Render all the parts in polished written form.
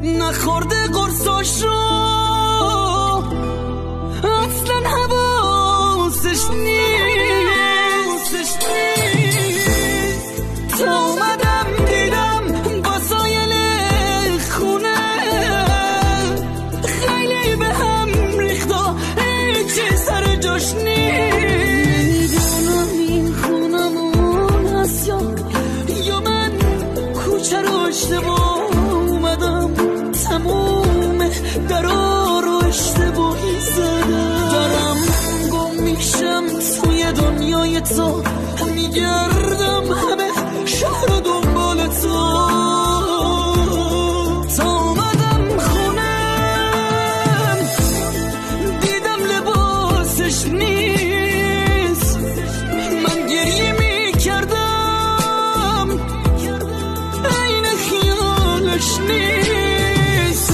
نخورده قرصاش رو اصلا حواسش نیست تا اومدم دیدم با سایل خونه خیلی به هم ریختا هیچی سر جاش نیست. نمیدونم این خونمون هست یا من کوچه رو اشتباه تموم درا رو اشتباهی زدم. دارم گم میشم توی دنیای تو میگردم همه شهر و دنبال تو تا اومدم خونم دیدم لباسش نیست. من گریه میکردم عین خیالش نیست.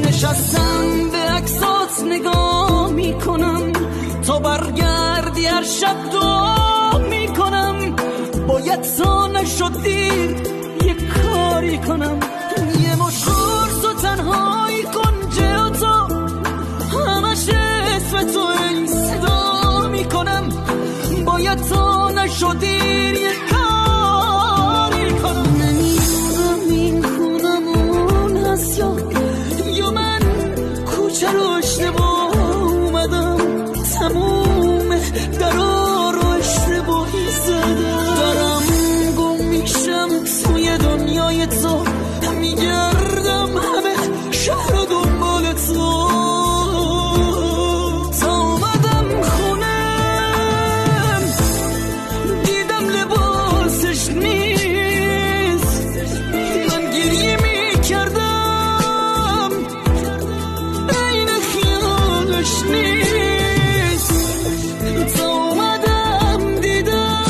نشستم به عکسات نگاه میکنم تا برگردی هر شب دعا میکنم. باید تا نشد دیر یه کاری کنم یه مشغورز و تنهایی کن جه تو همش اسم تو این صدا میکنم. باید تا نشد دیر یه کاری کنم. نمیدونم این خونمون هست یا من کوچه رو اشتباه اومدم تموم درا رو اشتباهی زدم. دارم گم میشم توی دنیای تو میگردم همه شهر و دنبال تو تا اومدم خونم دیدم لباسش نیست. من گریه میکردم عین خیالش نیست. تا اومدم دیدم